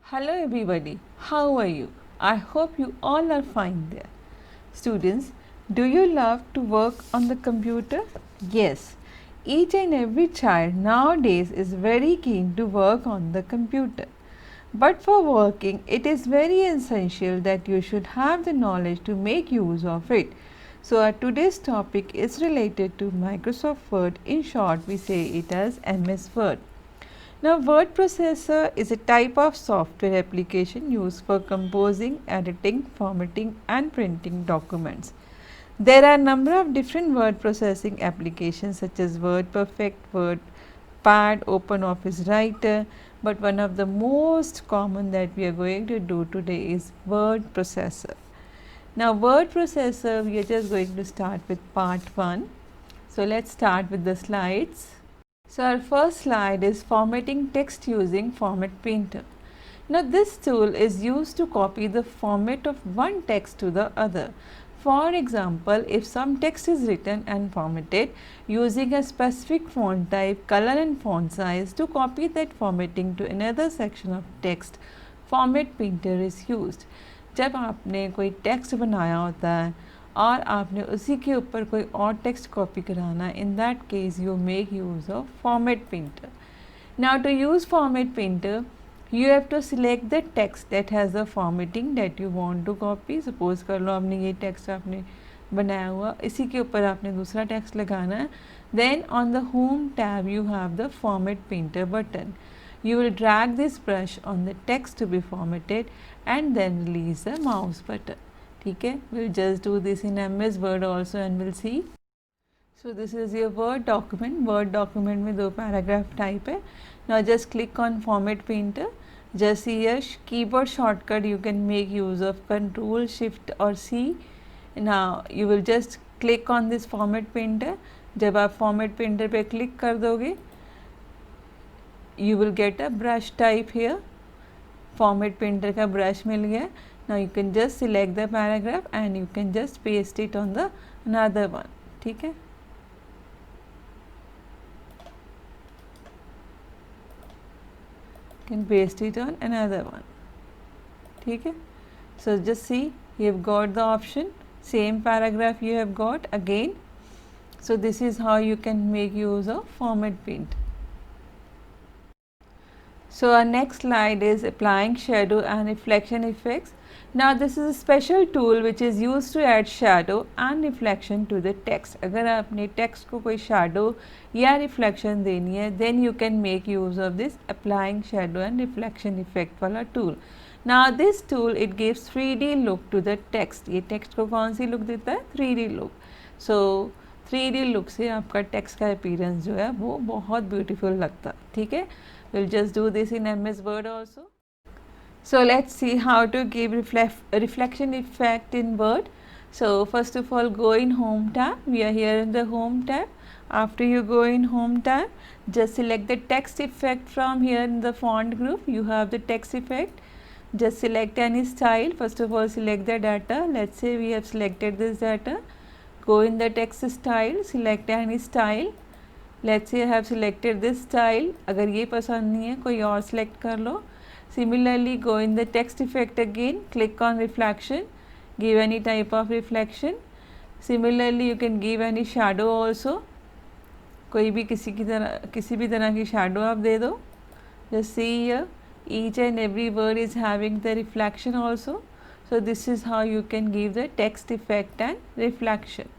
Hello everybody, how are you? I hope you all are fine there. Students, do you love to work on the computer? Yes, each and every child nowadays is very keen to work on the computer. But for working, it is very essential that you should have the knowledge to make use of it. So our today's topic is related to Microsoft Word. In short, we say it as MS Word. Now, word processor is a type of software application used for composing, editing, formatting and printing documents. There are a number of different word processing applications such as WordPerfect, WordPad, OpenOffice Writer, but one of the most common that we are going to do today is word processor. Now, word processor, we are just going to start with part 1. So, let's start with the slides. So our first slide is formatting text using Format Painter. Now this tool is used to copy the format of one text to the other. For example, if some text is written and formatted using a specific font type, color and font size, to copy that formatting to another section of text, Format Painter is used. जब आपने कोई text बनाया होता है और आपने उसी के ऊपर कोई और टेक्स्ट कॉपी कराना, in that case you make use of format painter. Now to use format painter you have to select the text that has the formatting that you want to copy. Suppose कर लो आपने ये text आपने बनाया हुआ, इसी के ऊपर आपने दूसरा टेक्स्ट लगाना है. Then on the home tab you have the format painter button. You will drag this brush on the text to be formatted and then release the mouse button. ठीक है, we'll just do this in MS Word also and we'll see. So this is your Word document. Word document में दो paragraph type है. Now just click on Format Painter. Just here keyboard shortcut you can make use of Control Shift or C. Now you will just click on this Format Painter. जब आप Format Painter पे click कर दोगे, you will get a brush type here. Format Painter का brush मिल गया. Now you can just select the paragraph and you can just paste it on the another one. ठीक है. Can paste it on another one. ठीक है. So just see, you have got the option, same paragraph you have got again. So this is how you can make use of Format Painter. So our next slide is applying shadow and reflection effects. Now this is a special tool which is used to add shadow and reflection to the text. अगर आपने text को कोई shadow या reflection देनी है, then you can make use of this applying shadow and reflection effect वाला tool. Now this tool it gives 3D look to the text. ये text को कौन सी look देता है? 3D look. So 3D look से आपका text का appearance जो है वो बहुत beautiful लगता है. ठीक है. We'll just do this in MS Word also. So let's see how to give reflection effect in Word. So first of all, go in Home tab. We are here in the Home tab. After you go in Home tab, just select the text effect from here in the font group. You have the text effect. Just select any style. First of all, select the data. Let's say we have selected this data. Go in the text style. Select any style. Let's say I have selected this style. अगर ये पसंद नहीं है कोई और select कर लो. Similarly, go in the text effect again. Click on reflection. Give any type of reflection. Similarly, you can give any shadow also. कोई भी किसी भी तरह की shadow आप दे दो. Just see here. Each and every word is having the reflection also. So this is how you can give the text effect and reflection.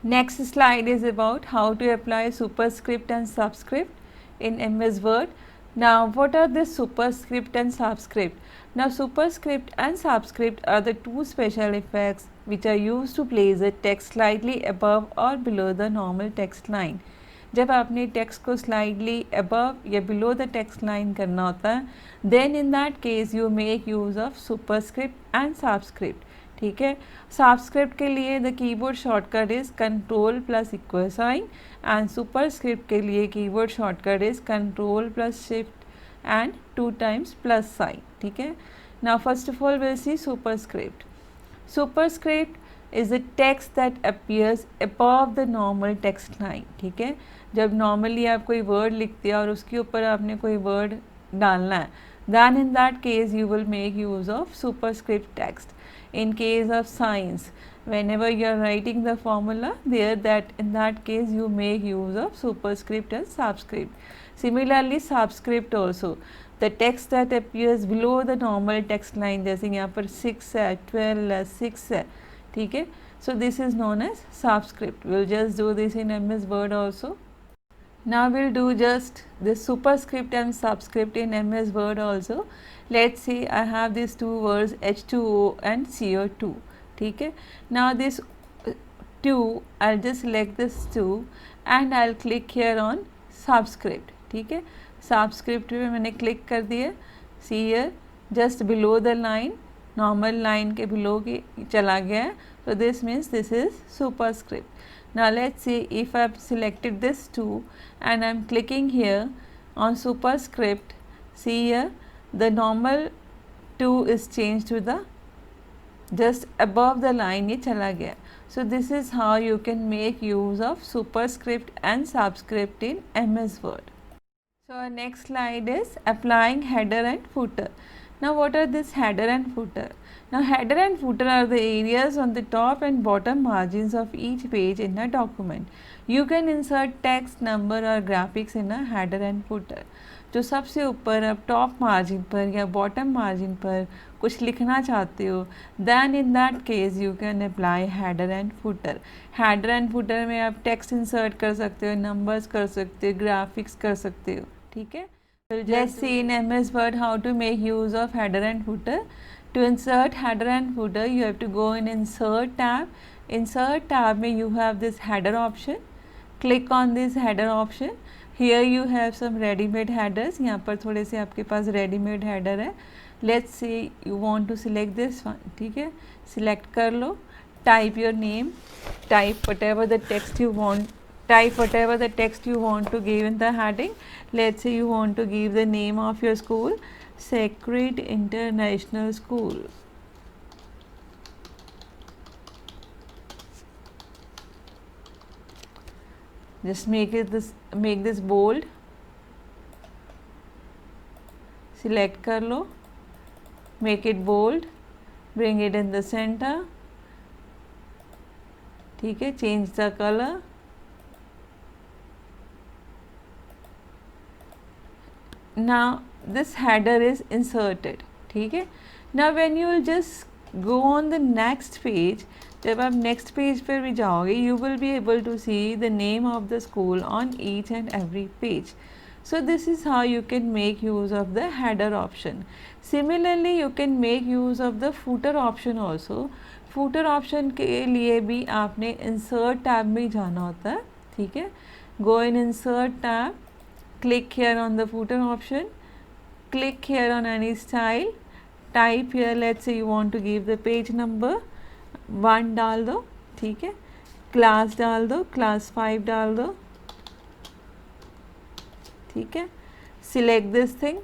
Next slide is about how to apply Superscript and Subscript in MS Word. Now what are the Superscript and Subscript? Now Superscript and Subscript are the two special effects which are used to place the text slightly above or below the normal text line. जब आपने text को slightly above या below the text line करना होता है, then in that case you make use of Superscript and Subscript. ठीक है. Subscript के लिए the keyboard shortcut is Control plus equal sign and Superscript के लिए keyboard shortcut is Control plus Shift and 2 times plus sign. ठीक है. Now first of all we'll see Superscript. Superscript is the text that appears above the normal text line. ठीक है. जब normally आप कोई word लिखते हैं और उसके ऊपर आपने कोई word डालना है, then in that case you will make use of superscript text. In case of science, whenever you are writing the formula there, that in that case you make use of superscript and subscript. Similarly subscript also, the text that appears below the normal text line, जैसे यहाँ पर 6 है, 12 है, 6 है, ठीक है. So this is known as subscript. We'll just do this in MS Word also. Now we'll do just this superscript and subscript in MS Word also. Let's say I have these two words H2O and CO2. ठीक है. Now this 2, I'll just select this 2 and I'll click here on subscript. ठीक है. Subscript पे मैंने click कर दिया. See here, just below the line, normal line के below के चला गया है. So this means this is superscript. Now let's see if I've selected this 2 and I'm clicking here on superscript. See here, the normal 2 is changed to the just above the line ये चला गया. So this is how you can make use of superscript and subscript in MS Word. So our next slide is applying header and footer. Now what are this header and footer? Now header and footer are the areas on the top and bottom margins of each page in a document. You can insert text, number or graphics in a header and footer. जो सबसे ऊपर आप top margin पर या bottom margin पर कुछ लिखना चाहते हो, then in that case you can apply header and footer. header and footer में आप टेक्स्ट इंसर्ट कर सकते हो, नंबर्स कर सकते हो, ग्राफिक्स कर सकते हो. ठीक है. Let's see in MS Word how to make use of header and footer. To insert header and footer, you have to go in Insert tab. Insert tab में you have this header option. Click on this header option. Here you have some ready-made headers. यहाँ पर थोड़े से आपके पास ready-made header है. Let's say you want to select this one. ठीक है. Select कर लो. Type your name. Type whatever the text you want. Type whatever the text you want to give in the heading. Let's say you want to give the name of your school, Sacred International School. Just make this bold. Select कर लो. Make it bold. Bring it in the center. ठीक है. Change the color. Now this header is inserted. ठीक है. Now when you will just go on the next page, जब आप next page पर भी जाओगे, you will be able to see the name of the school on each and every page. So this is how you can make use of the header option. Similarly you can make use of the footer option also. Footer option के लिए भी आपने insert tab में जाना होता है. ठीक है. Go in insert tab. Click here on the footer option, click here on any style, type here, let's say you want to give the page number 1 डाल दो. ठीक है. class डाल दो, class 5 डाल दो. ठीक है. select this thing,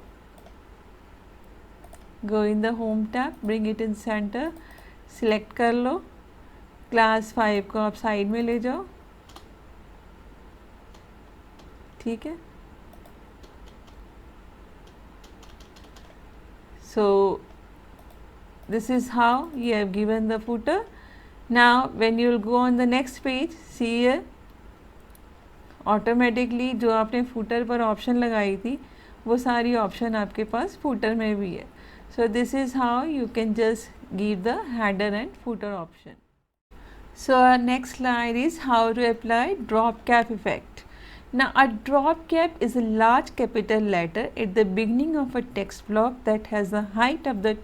go in the home tab, bring it in center, select कर लो. class 5 को आप साइड में ले जाओ. ठीक है. So this is how you have given the footer. Now when you will go on the next page, see here, automatically जो आपने footer पर option लगाई थी वो सारी option आपके पास footer में भी है. So this is how you can just give the header and footer option. So our next slide is how to apply drop cap effect. Now a drop cap is a large capital letter at the beginning of a text block that has the height of the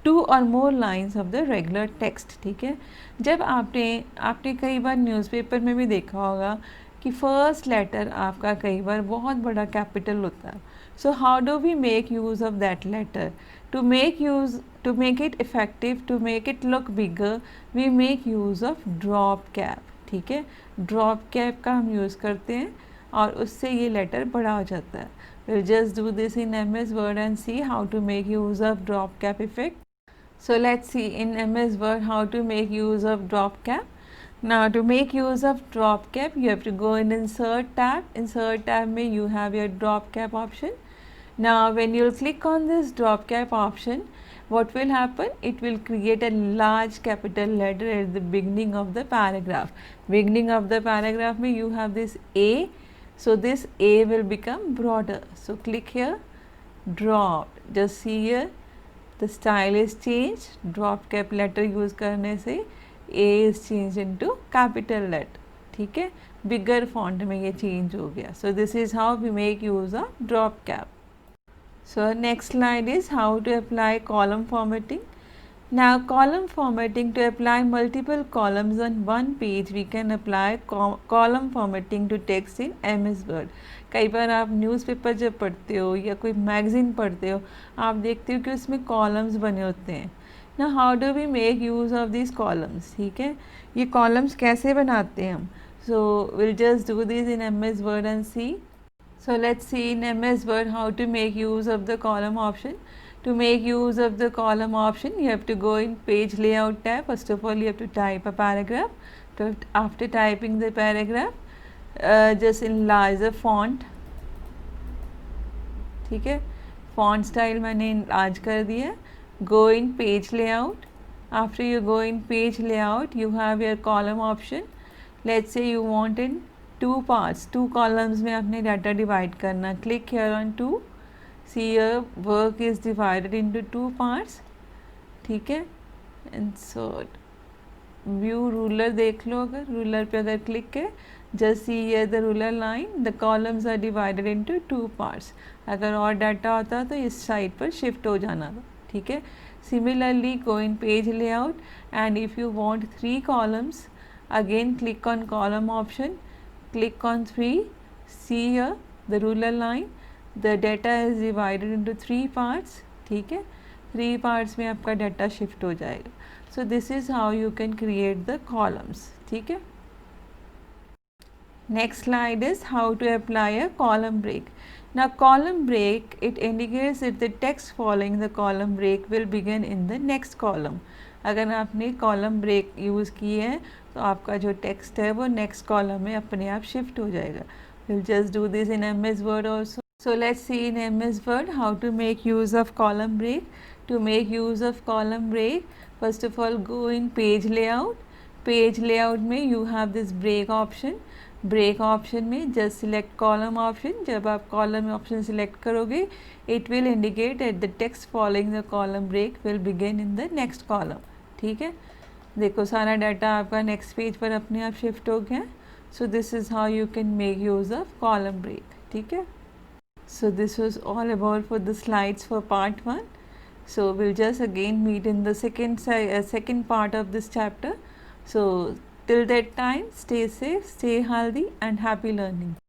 2 or more lines of the regular text. ठीक है. जब आपने कई बार newspaper में भी देखा होगा कि फर्स्ट लेटर आपका कई बार बहुत बड़ा कैपिटल होता है. So how do we make use of that letter? To make it effective, to make it look bigger, we make use of drop cap. ठीक है. drop cap का हम यूज़ करते हैं और उससे ये लेटर बड़ा हो जाता है. We'll just do this in MS Word and see how to make use of drop cap effect. So let's see in MS Word how to make use of drop cap. Now to make use of drop cap, you have to go in Insert tab. Insert tab में you have your drop cap option. Now when you'll click on this drop cap option, what will happen? It will create a large capital letter at the beginning of the paragraph. Beginning of the paragraph means you have this A, so this A will become broader. So click here, drop, just see here the style is changed. Drop cap letter use करने से A is changed into capital letter. ठीक है, बिगर font में ये change हो गया. So this is how we make use of drop cap. So next slide is how to apply column formatting. Now column formatting, to apply multiple columns on one page we can apply column formatting to text in MS Word. कई बार आप newspaper जब पढ़ते हो या कोई magazine पढ़ते हो, आप देखते हो कि उसमें कॉलम्स बने होते हैं. ना how do we make use of this columns. ठीक है, ये कॉलम्स कैसे बनाते हैं हम. So will just do this in MS Word and see. So let's see in MS Word how to make use of the column option. To make use of the column option, you have to go in page layout tab. First of all, you have to type a paragraph. So after typing the paragraph, just enlarge the font. ठीक है, font style मैंने enlarge कर दिया. Go in page layout. After you go in page layout, you have your column option. Let's say you want in 2 parts, 2 columns में आपने data divide करना. Click here on 2. See your work is divided into 2 parts. ठीक है, insert view ruler देख लो. अगर ruler पे अगर click है, just see here the ruler line, the columns are divided into 2 parts. अगर और डाटा होता तो इस साइड पर शिफ्ट हो जाना था. ठीक है, similarly go in page layout and if you want 3 columns, again click on column option. Click on 3. See here the ruler line. The data is divided into 3 parts. ठीक है, 3 parts में आपका data shift हो जाएगा. So this is how you can create the columns. ठीक है. Next slide is how to apply a column break. Now column break, it indicates that the text following the column break will begin in the next column. अगर आपने column break use किए हैं तो आपका जो text है वो next column में अपने आप शिफ्ट हो जाएगा. Will just do this in MS Word also. So let's see in MS Word how to make use of column break. To make use of column break, first of all go in page layout. Page layout में you have this break option. Break option में just select column option. जब आप column option select करोगे, it will indicate at the text following the column break will begin in the next column. ठीक है, देखो सारा data आपका next page पर अपने आप शिफ्ट हो गया. So this is how you can make use of column break. ठीक है, so this was all about for the slides for part 1. So will just again meet in the second part of this chapter. So till that time, stay safe, stay healthy and happy learning.